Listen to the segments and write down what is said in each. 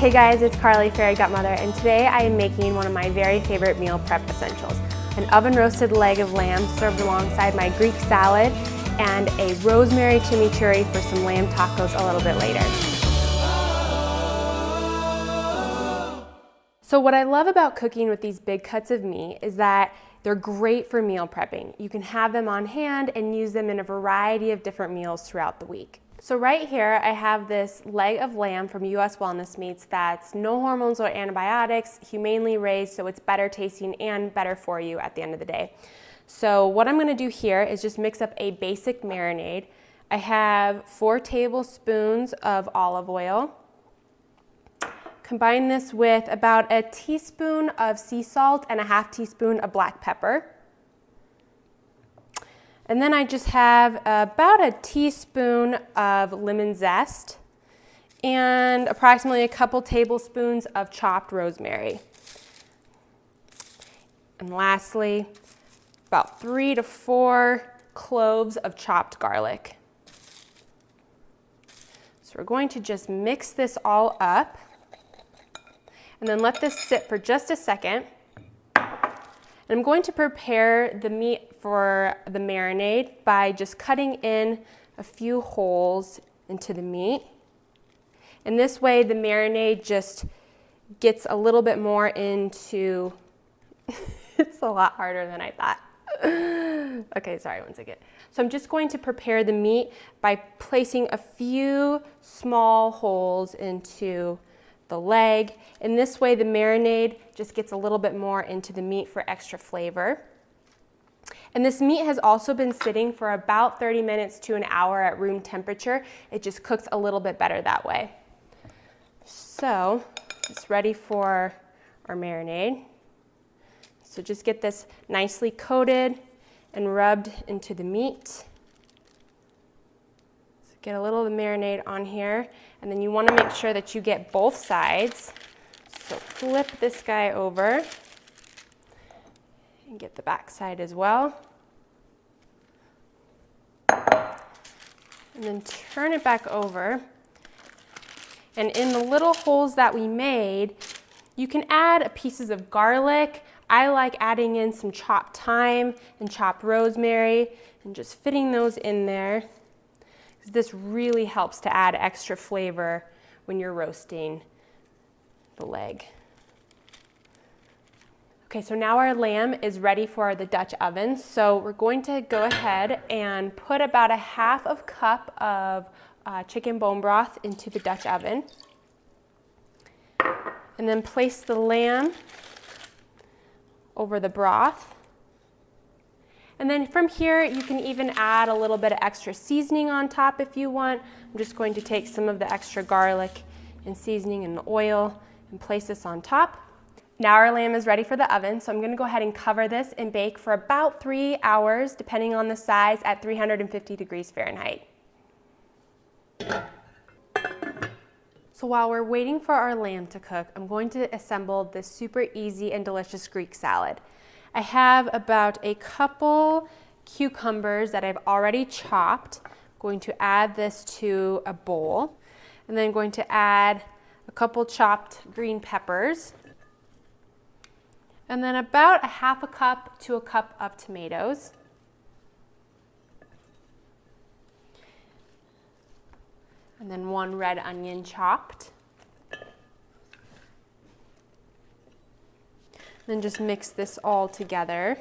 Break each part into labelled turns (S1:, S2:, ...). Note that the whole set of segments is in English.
S1: Hey guys, it's Carly, Fairy Godmother, and today I am making one of my very favorite meal prep essentials. An oven roasted leg of lamb served alongside my Greek salad and a rosemary chimichurri for some lamb tacos a little bit later. So what I love about cooking with these big cuts of meat is that they're great for meal prepping. You can have them on hand and use them in a variety of different meals throughout the week. So right here I have this leg of lamb from US Wellness Meats that's no hormones or antibiotics, humanely raised, so it's better tasting and better for you at the end of the day. So what I'm gonna do here is just mix up a basic marinade. I have 4 tablespoons of olive oil. Combine this with about a teaspoon of sea salt and a ½ teaspoon of black pepper. And then I just have about a teaspoon of lemon zest and approximately a couple tablespoons of chopped rosemary. And lastly, about 3 to 4 cloves of chopped garlic. So we're going to just mix this all up and then let this sit for just a second. And I'm going to prepare the meat for the marinade by just cutting in a few holes into the meat. And this way the marinade just gets a little bit more into, it's a lot harder than I thought. Okay, sorry, one second. So I'm just going to prepare the meat by placing a few small holes into the leg, and this way the marinade just gets a little bit more into the meat for extra flavor. And this meat has also been sitting for about 30 minutes to an hour at room temperature. It just cooks a little bit better that way. So it's ready for our marinade. So just get this nicely coated and rubbed into the meat. So get a little of the marinade on here, and then you want to make sure that you get both sides. So flip this guy over and get the back side as well. And then turn it back over. And in the little holes that we made, you can add pieces of garlic. I like adding in some chopped thyme and chopped rosemary and just fitting those in there. This really helps to add extra flavor when you're roasting the leg. Okay, so now our lamb is ready for the Dutch oven. So we're going to go ahead and put about a ½ cup of chicken bone broth into the Dutch oven. And then place the lamb over the broth. And then from here, you can even add a little bit of extra seasoning on top if you want. I'm just going to take some of the extra garlic and seasoning and the oil and place this on top. Now our lamb is ready for the oven, so I'm going to go ahead and cover this and bake for about 3 hours, depending on the size, at 350 degrees Fahrenheit. So while we're waiting for our lamb to cook, I'm going to assemble this super easy and delicious Greek salad. I have about a couple cucumbers that I've already chopped. I'm going to add this to a bowl, and then I'm going to add a couple chopped green peppers, and then about a ½ cup to a cup of tomatoes. And then 1 red onion chopped. Then just mix this all together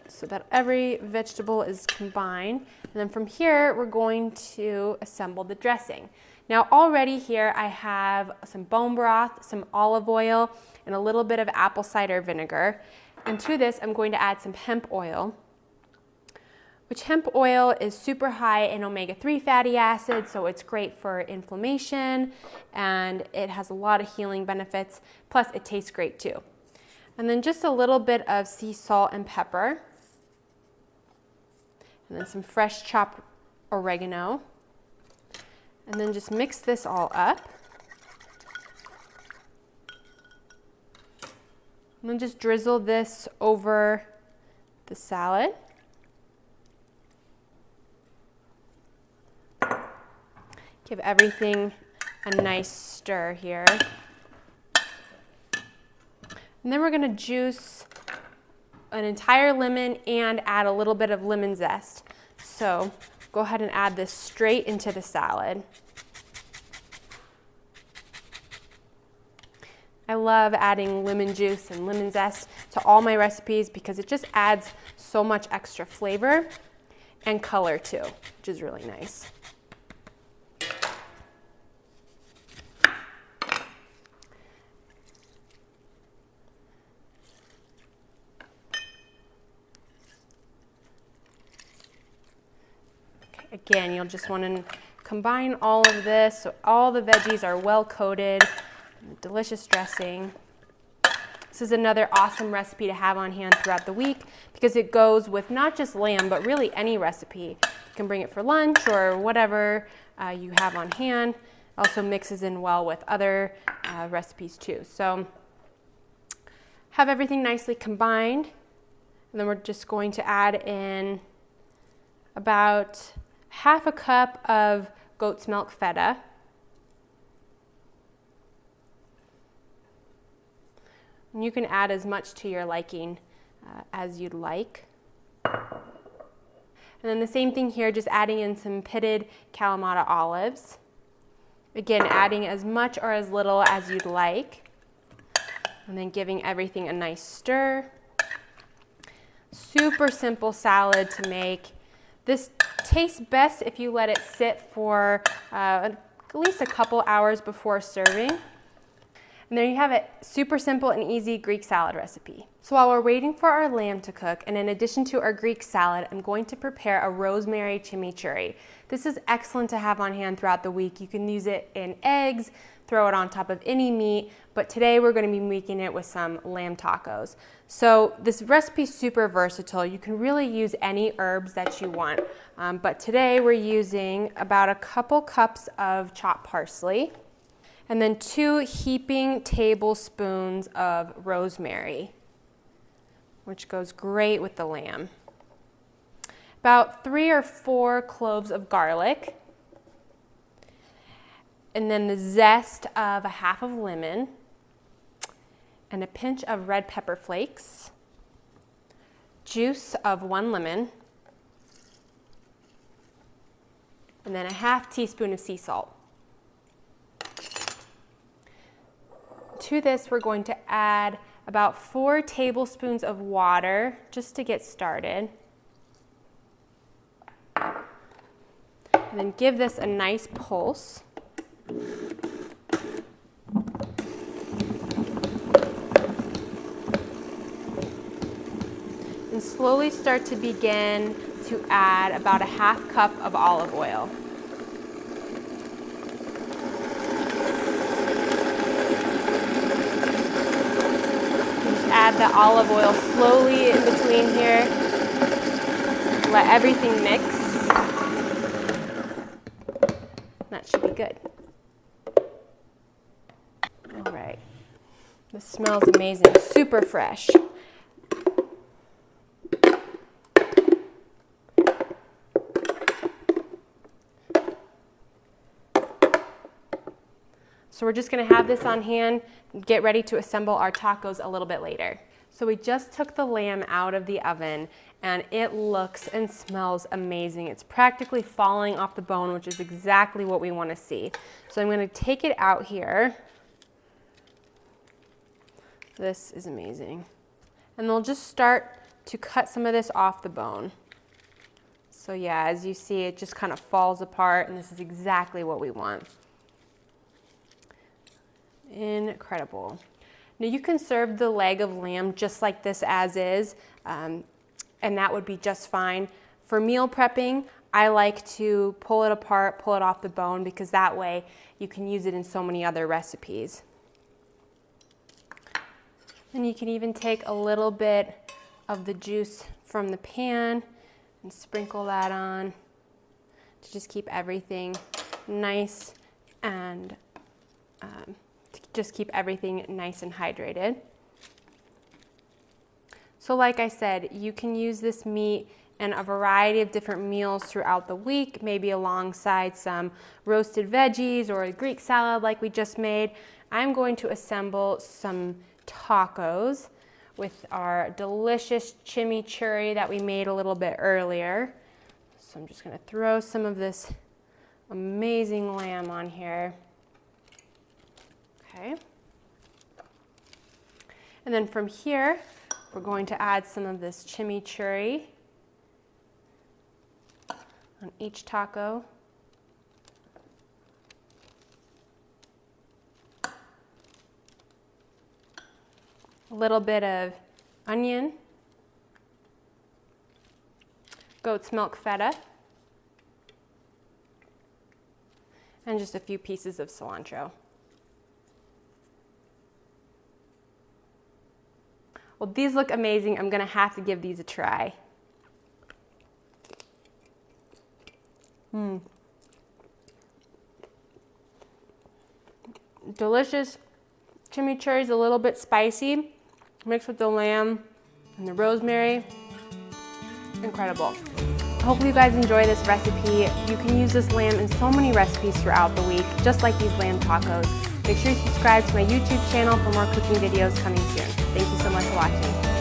S1: so that every vegetable is combined. And then from here, we're going to assemble the dressing. Now already here I have some bone broth, some olive oil, and a little bit of apple cider vinegar. And to this, I'm going to add some hemp oil, which hemp oil is super high in omega-3 fatty acids, so it's great for inflammation, and it has a lot of healing benefits, plus it tastes great too. And then just a little bit of sea salt and pepper, and then some fresh chopped oregano, and then just mix this all up. And then just drizzle this over the salad. Give everything a nice stir here. And then we're gonna juice an entire lemon and add a little bit of lemon zest. So go ahead and add this straight into the salad. I love adding lemon juice and lemon zest to all my recipes because it just adds so much extra flavor and color too, which is really nice. Okay, again, you'll just want to combine all of this so all the veggies are well coated. Delicious dressing. This is another awesome recipe to have on hand throughout the week because it goes with not just lamb, but really any recipe. You can bring it for lunch or whatever you have on hand. Also mixes in well with other recipes too. So have everything nicely combined. And then we're just going to add in about half a cup of goat's milk feta. And you can add as much to your liking as you'd like. And then the same thing here, just adding in some pitted Kalamata olives. Again, adding as much or as little as you'd like. And then giving everything a nice stir. Super simple salad to make. This tastes best if you let it sit for at least a couple hours before serving. And there you have it, super simple and easy Greek salad recipe. So while we're waiting for our lamb to cook, and in addition to our Greek salad, I'm going to prepare a rosemary chimichurri. This is excellent to have on hand throughout the week. You can use it in eggs, throw it on top of any meat, but today we're going to be making it with some lamb tacos. So this recipe is super versatile. You can really use any herbs that you want, but today we're using about a couple cups of chopped parsley, and then 2 heaping tablespoons of rosemary, which goes great with the lamb. About 3 or 4 cloves of garlic, and then the zest of a half of lemon, and a pinch of red pepper flakes, juice of 1 lemon, and then a half teaspoon of sea salt. To this, we're going to add about 4 tablespoons of water just to get started. And then give this a nice pulse. And slowly start to begin to add about a half cup of olive oil. Add the olive oil slowly in between here. Let everything mix. That should be good. All right. This smells amazing, super fresh. So we're just going to have this on hand, get ready to assemble our tacos a little bit later. So we just took the lamb out of the oven and it looks and smells amazing. It's practically falling off the bone, which is exactly what we want to see. So I'm going to take it out here. This is amazing. And we'll just start to cut some of this off the bone. So yeah, as you see, it just kind of falls apart, and this is exactly what we want. Incredible. Now you can serve the leg of lamb just like this as is, and that would be just fine. For meal prepping, I like to pull it apart, pull it off the bone, because that way you can use it in so many other recipes. And you can even take a little bit of the juice from the pan and sprinkle that on to just keep everything nice and hydrated. So like I said, you can use this meat and a variety of different meals throughout the week, maybe alongside some roasted veggies or a Greek salad like we just made. I'm going to assemble some tacos with our delicious chimichurri that we made a little bit earlier. So I'm just gonna throw some of this amazing lamb on here. Okay. And then from here, we're going to add some of this chimichurri on each taco. A little bit of onion, goat's milk feta, and just a few pieces of cilantro. Well, these look amazing. I'm gonna have to give these a try. Delicious. Chimichurri is a little bit spicy, mixed with the lamb and the rosemary. Incredible. Hopefully you guys enjoy this recipe. You can use this lamb in so many recipes throughout the week, just like these lamb tacos. Make sure you subscribe to my YouTube channel for more cooking videos coming soon. Thank you so much for watching.